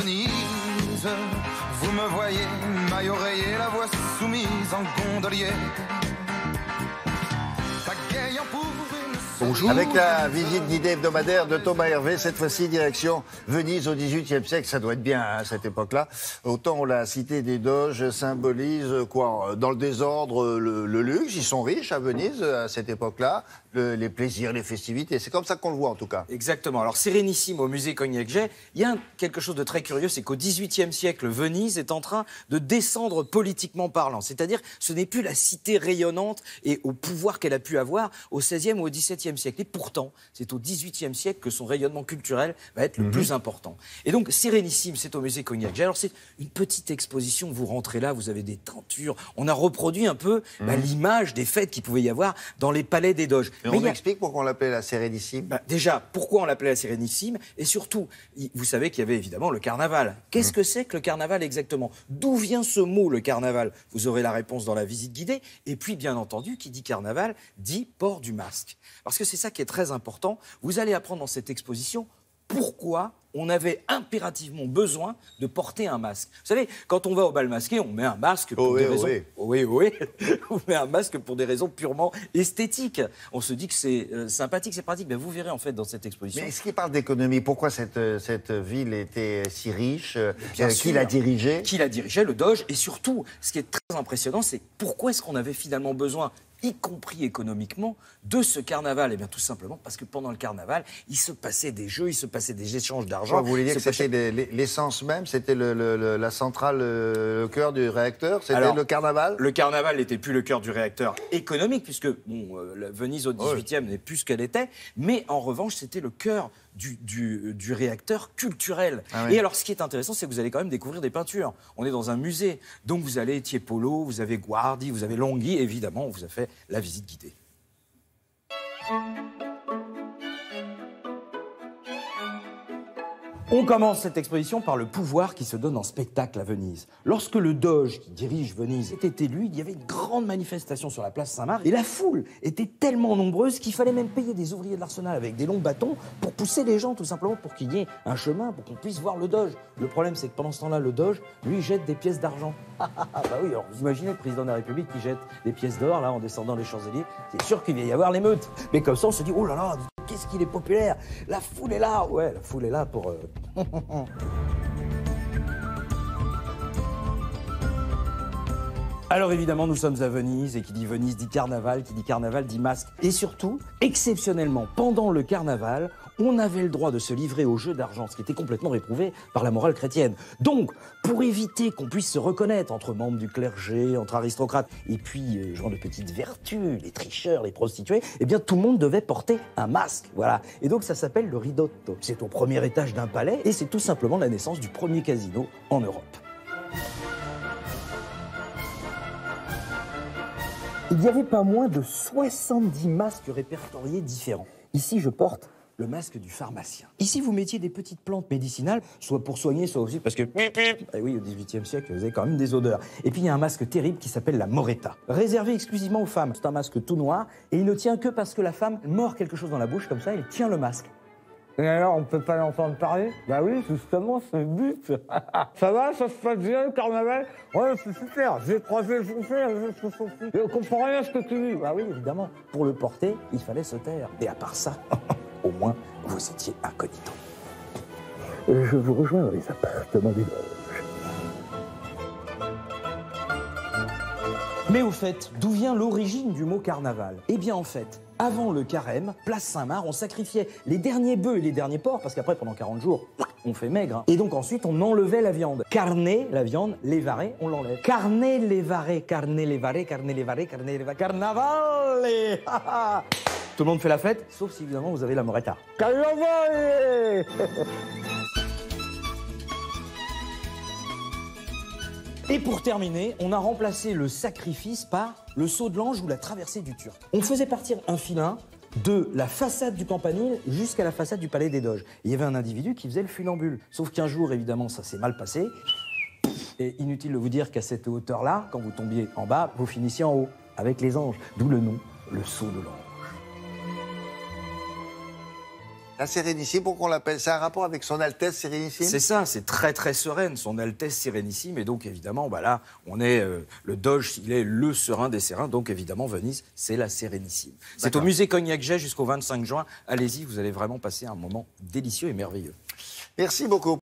Venise. Vous me voyez, maille oreiller, la voix soumise en gondolier. Pagayant pour une... Bonjour. Avec la visite guidée hebdomadaire de Thomas Hervé, cette fois-ci direction Venise au XVIIIe siècle. Ça doit être bien à cette époque-là. Autant la cité des doges symbolise quoi? Dans le désordre, le luxe. Ils sont riches à Venise à cette époque-là. Les plaisirs, les festivités. C'est comme ça qu'on le voit en tout cas. Exactement. Alors Sérénissime au musée Cognacq-Jay, il y a quelque chose de très curieux, c'est qu'au XVIIIe siècle, Venise est en train de descendre politiquement parlant. C'est-à-dire, ce n'est plus la cité rayonnante et au pouvoir qu'elle a pu avoir au XVIe ou au XVIIe siècle. Et pourtant, c'est au XVIIIe siècle que son rayonnement culturel va être le plus important. Et donc, Sérénissime, c'est au musée Cognacq-Jay. Alors, c'est une petite exposition. Vous rentrez là, vous avez des teintures. On a reproduit un peu l'image des fêtes qu'il pouvait y avoir dans les palais des doges. Mais on explique pourquoi on l'appelait la Sérénissime. Déjà, pourquoi on l'appelait la Sérénissime? Et surtout, vous savez qu'il y avait évidemment le carnaval. Qu'est-ce que c'est que le carnaval exactement? D'où vient ce mot, le carnaval? Vous aurez la réponse dans la visite guidée. Et puis, bien entendu, qui dit carnaval, dit port du masque. Parce que c'est ça qui est très important. Vous allez apprendre dans cette exposition pourquoi on avait impérativement besoin de porter un masque. Vous savez, quand on va au bal masqué, on met un masque pour des raisons... on met un masque pour des raisons purement esthétiques. On se dit que c'est sympathique, c'est pratique. Mais vous verrez en fait dans cette exposition... Mais est-ce qu'il parle d'économie? Pourquoi cette ville était si riche? Qui la dirigeait? Qui la dirigeait, le Doge. Et surtout, ce qui est très impressionnant, c'est pourquoi est-ce qu'on avait finalement besoin, y compris économiquement, de ce carnaval? Eh bien, tout simplement parce que pendant le carnaval, il se passait des jeux, il se passait des échanges d'argent. Vous voulez dire que c'était l'essence même? C'était la centrale, le cœur du réacteur? C'était le carnaval? Le carnaval n'était plus le cœur du réacteur économique, puisque la Venise au XVIIIe n'est plus ce qu'elle était, mais en revanche, c'était le cœur du réacteur culturel. Et alors, ce qui est intéressant, c'est que vous allez quand même découvrir des peintures. On est dans un musée, donc vous avez Tiepolo, vous avez Guardi, vous avez Longhi, évidemment, on vous a fait la visite guidée. On commence cette exposition par le pouvoir qui se donne en spectacle à Venise. Lorsque le Doge qui dirige Venise était élu, il y avait une grande manifestation sur la place Saint-Marc et la foule était tellement nombreuse qu'il fallait même payer des ouvriers de l'arsenal avec des longs bâtons pour pousser les gens, tout simplement pour qu'il y ait un chemin, pour qu'on puisse voir le Doge. Le problème, c'est que pendant ce temps-là, le Doge, lui, jette des pièces d'argent. Bah oui, alors vous imaginez le président de la République qui jette des pièces d'or, là, en descendant les Champs-Élysées, c'est sûr qu'il va y avoir l'émeute. Mais comme ça, on se dit, oh là là, qu'est-ce qu'il est populaire, la foule est là. Ouais, la foule est là pour... Alors évidemment, nous sommes à Venise, et qui dit Venise dit carnaval dit masque. Et surtout, exceptionnellement, pendant le carnaval, on avait le droit de se livrer au jeu d'argent, ce qui était complètement réprouvé par la morale chrétienne. Donc, pour éviter qu'on puisse se reconnaître entre membres du clergé, entre aristocrates, et puis gens de petites vertus, les tricheurs, les prostituées, eh bien tout le monde devait porter un masque, voilà. Et donc ça s'appelle le ridotto. C'est au premier étage d'un palais, et c'est tout simplement la naissance du premier casino en Europe. Il n'y avait pas moins de 70 masques répertoriés différents. Ici, je porte le masque du pharmacien. Ici, vous mettiez des petites plantes médicinales, soit pour soigner, soit aussi parce que... Eh oui, au XVIIIe siècle, vous avez quand même des odeurs. Et puis, il y a un masque terrible qui s'appelle la moretta, réservé exclusivement aux femmes. C'est un masque tout noir, et il ne tient que parce que la femme mord quelque chose dans la bouche, comme ça, elle tient le masque. Et alors, on peut pas l'entendre parler? Bah oui, justement, c'est le but. Ça va, ça se passe bien, le carnaval? Ouais, c'est super. J'ai croisé le foncier, je comprends rien à ce que tu dis. Bah oui, évidemment. Pour le porter, il fallait se taire. Et à part ça, au moins, vous étiez incognito. Je vous rejoins dans les appartements des Doges. Mais au fait, d'où vient l'origine du mot carnaval? Eh bien, en fait, avant le carême, place Saint-Marc, on sacrifiait les derniers bœufs et les derniers porcs, parce qu'après, pendant 40 jours, on fait maigre. Hein. Et donc ensuite, on enlevait la viande. Carne, la viande, levare, on l'enlève. Carne, levare, carne, levare, carne, levare, carne, levare, carnavale. Tout le monde fait la fête, sauf si évidemment vous avez la moretta. Carnavale. Et pour terminer, on a remplacé le sacrifice par le saut de l'ange ou la traversée du Turc. On faisait partir un filin de la façade du campanile jusqu'à la façade du palais des Doges. Il y avait un individu qui faisait le funambule. Sauf qu'un jour, évidemment, ça s'est mal passé. Et inutile de vous dire qu'à cette hauteur-là, quand vous tombiez en bas, vous finissiez en haut, avec les anges. D'où le nom, le saut de l'ange. La Sérénissime, pourquoi on l'appelle ça? Un rapport avec son Altesse Sérénissime? C'est ça, c'est très très sereine, son Altesse Sérénissime. Et donc évidemment, bah là, on est le Doge, il est le serein des sérins. Donc évidemment, Venise, c'est la Sérénissime. C'est au musée Cognac-Jay jusqu'au 25 juin. Allez-y, vous allez vraiment passer un moment délicieux et merveilleux. Merci beaucoup.